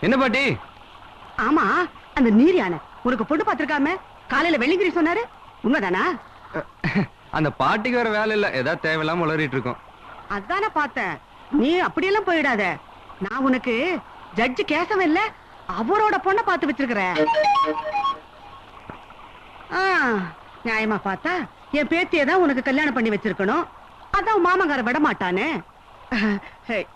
என்ன பாட்டி? ஆமா, அந்த நீர் யானை உனக்கு பொண்ணு பாத்திருக்காம காலையில வெள்ளிங்கிரி சொன்னாரு, உண்மைதானா? அந்த பாட்டிக்கு வேற வேலை இல்ல, ஏதாவது தேவையில்லாம உளறிட்டு இருக்கோம். அதான பார்த்தேன். நீ அப்படியெல்லாம் போயிடாத. நான் உனக்கு ஜட்ஜு கேசவ இல்ல, அவரோட பொண்ண பார்த்து வச்சிருக்கிறேன். நியாயமா பார்த்தா என் பேத்தியை தான் உனக்கு கல்யாணம் பண்ணி வச்சிருக்கணும். அதான் மாமங்கார விட மாட்டானே.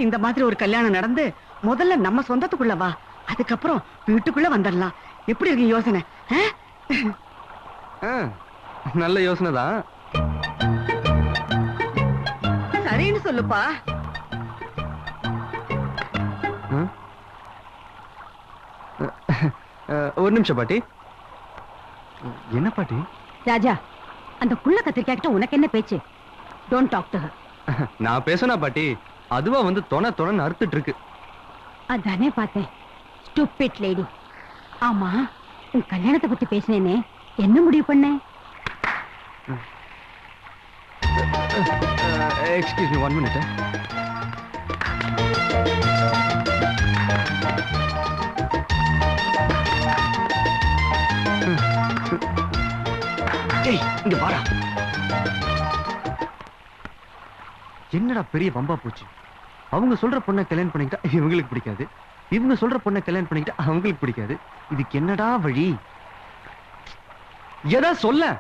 இந்த மாதிரி ஒரு கல்யாணம் நடந்து முதல்ல நம்ம சொந்தத்துக்குள்ள வா, அதுக்கப்புறம் வீட்டுக்குள்ள வந்துடலாம். எப்படி இருக்கு யோசனை? நல்ல யோசனை தான். சரின்னு சொல்லுப்பா. ஒரு நிமிஷம் பாட்டி. என்ன பாட்டி? ராஜா, அந்த குள்ள கத்திரிக்காய்கிட்ட உனக்கு என்ன பேச்சு? Don't talk to her. நான் பேசனா பாட்டி, அதுவா வந்து தொண அறுத்துட்டு இருக்கு. அதானே பார்த்தேன். Stupid lady. ஆமா, உன் கல்யாணத்தை பத்தி பேசினேனே, என்ன முடிவு பண்ண? Excuse me, 1 minute. இங்க வாடா. என்னடா பெரிய வம்பா போச்சு? அவங்க சொல்ற பொண்ணை கல்யாணம் பண்ணிக்கிட்டா இவங்களுக்கு பிடிக்காது, இவங்க சொல்ற பொண்ணை கல்யாணம் பண்ணிக்கிட்டா அவங்களுக்கு பிடிக்காது. இதுக்கு என்னடா வழி? ஏதா சொல்ல.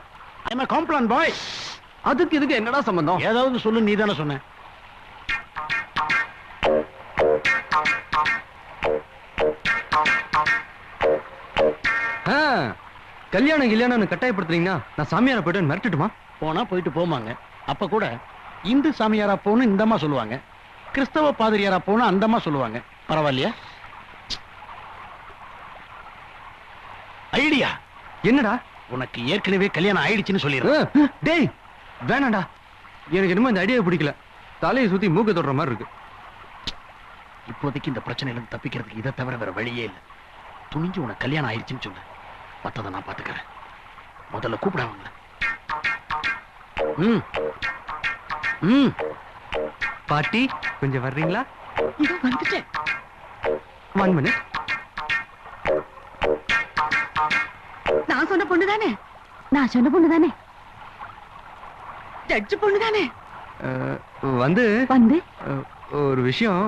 I'm a complaint boy. அதுக்கு இதுக்கு என்னடா சம்பந்தம்? ஏதாவது சொல்லு, நீ தானே சொன்ன. கல்யாணம் கட்டாயப்படுத்துறீங்கன்னா நான் சாமியார போயிட்டு மிரட்டுமா? போனா போயிட்டு போமாங்க. அப்ப கூட இந்து சாமியாரா போன்னு இந்தமா சொல்லுவாங்க, கிறிஸ்தவ பாதிரியாரா போன்னு அந்தமா சொல்லுவாங்க. பரவாயில்லையா? ஐடியா என்னடா? உனக்கு ஏற்கனவே கல்யாணம் ஆயிடுச்சுன்னு சொல்லிடுறேன். டேய் வேணாண்டா, எனக்கு என்னமோ இந்த ஐடியா பிடிக்கல. தலையை சுத்தி மூக்க தொடுற மாதிரி இருக்கு. இப்போதைக்கு இந்த பிரச்சனையில தப்பிக்கிறதுக்கு இதை தவிர வேற வழியே இல்லை. துணிஞ்சு உனக்கு கல்யாணம் ஆயிடுச்சுன்னு சொல்லு, மத்ததை நான் பாத்துக்கிறேன். முதல்ல கூப்பிடாங்க. பாட்டி கொஞ்சம் வர்றீங்களா? இதோ வந்துட்டேன். 1 minute. நான் சொன்ன பொண்ணு தானே? நான் சொன்ன பொண்ணு தானே? ஜட்ஜு பொண்ணு தானே? வந்து வந்து ஒரு விஷயம்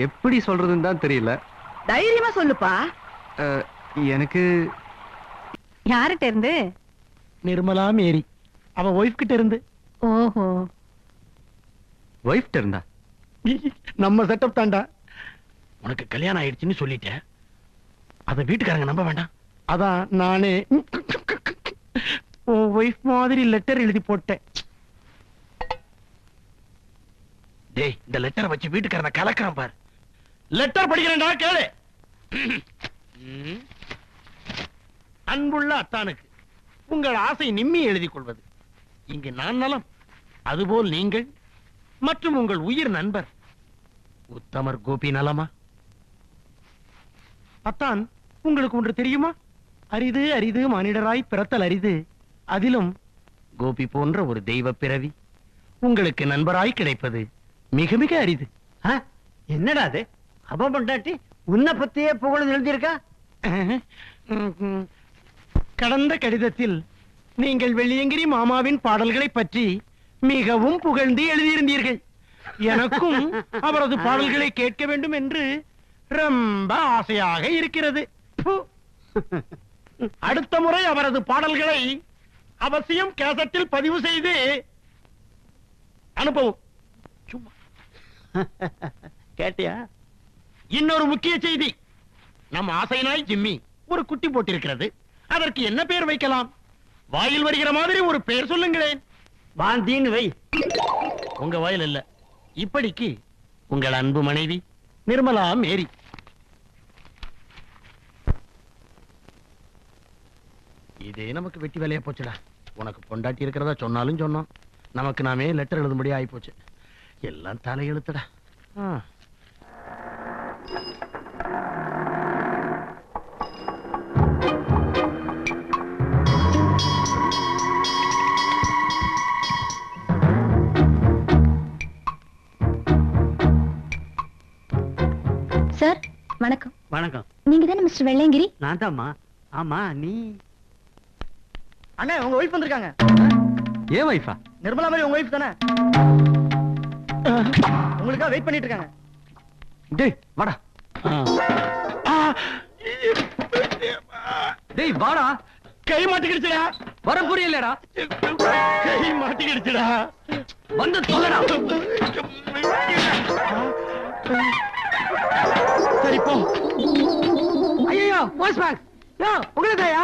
எப்படி சொல்றதுன்னு தான் தெரியல. தைரியமா சொல்லுப்பா. எனக்கு யார்கிட்ட இருந்து? நிர்மலா மேரி, அவ ஒய்ஃப் கிட்ட இருந்து. ஓஹோ, ஒய்ஃப்ட்ட இருந்தா? நம்ம செட்டப் தாண்டா. உனக்கு கல்யாணம் ஆயிடுச்சுன்னு சொல்லிட்டேன், அத வீட்டுக்காரங்க நம்ப வேண்டாம். அதான் நானே உன் ஒய்ஃப் மாதிரி லெட்டர் எழுதி போட்டேன். டேய், இந்த லெட்டரை வச்சு வீட்டுக்காரனை கலக்கிறான் பாரு. லெட்டர் படிக்கிறேன்டா, கேளு. அன்புள்ள அத்தானுக்கு உங்கள் ஆசை நிம்மி எழுதிக் கொள்வது. இங்கு நான் நலம், அதுபோல் நீங்கள் மற்றும் உங்கள் உயிர் நண்பர் உத்தமர் கோபி நலமா? அத்தான், உங்களுக்கு ஒன்று தெரியுமா? அரிது அரிது மானிடராய் பிறத்தல் அரிது, அதிலும் கோபி போன்ற ஒரு தெய்வ பிறவி உங்களுக்கு நண்பராய் கிடைப்பது மிக மிக அரிது. என்னடா அது? அப்ப பொண்டாட்டி உன்னை பத்தியே புகழ் எழுதியிருக்கா? கடந்த கடிதத்தில் நீங்கள் வெள்ளியங்கிரி மாமாவின் பாடல்களை பற்றி மிகவும் புகழ்ந்து எழுதியிருந்தீர்கள். எனக்கும் அவரது பாடல்களை கேட்க வேண்டும் என்று ரொம்ப ஆசையாக இருக்கிறது. அடுத்த முறை அவரது பாடல்களை அவசியம் கேசட்டில் பதிவு செய்து அனுப்பவும். சும்மா கேட்டியா? இன்னொரு முக்கிய செய்தி, நம் ஆசை நாய் ஜிம்மி ஒரு குட்டி போட்டிருக்கிறது. அதற்கு என்ன பெயர் வைக்கலாம்? வாயில் வருகிற மாதிரி ஒரு பெயர் சொல்லுங்களேன். வாந்தின்னு வை. உங்க வாயில் இல்ல. இப்படிக்கு உங்கள் அன்பு மனைவி நிர்மலா மேரி. இதே நமக்கு வெட்டி வேலையா போச்சுடா. உனக்கு பொண்டாட்டி இருக்கிறதா சொன்னாலும் சொன்னோம், நமக்கு நாமே லெட்டர் எழுதும்படி ஆகி போச்சு. எல்லாம் தலையெழுத்துடா. வணக்கம். வணக்கம். நீங்க தானே மிஸ்டர் வெள்ளையங்கிரி? நான் தான்மா. ஆமா நீ? அண்ணே உங்க ஒய்ஃப் வந்திருக்காங்க. ஏன் வைஃபா? நிர்மலா மாதிரி உங்க ஒய்ஃப் தானே? உங்களுக்காக வெயிட் பண்ணிட்டு இருக்காங்க. டேய் வாடா. டேய் வாடா. கை மாட்டிக்கிடுச்சுடா. வர புரியலடா. கை மாட்டிக்கிடுச்சுடா. வந்து தொலைடா. சரி போ. ஐயோ போஸ்ட் பாக்ஸ். யோ உங்களுதாயா?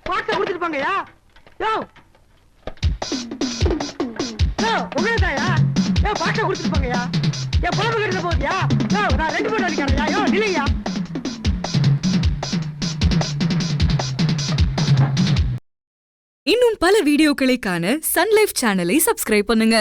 பாக்ஸ் கொடுத்துருப்பாங்கயா. யோ யோ உங்களுதாயா? யோ பாக்ஸ் கொடுத்துருப்பாங்கயா. யோ புலம்பு கட்ட போதியா? யோ நான் 2 பேர் அடிக்கறயா. யோ நில்லையா. இன்னும் பல வீடியோக்களை காண சன் லைஃப் சேனலை சப்ஸ்கிரைப் பண்ணுங்க.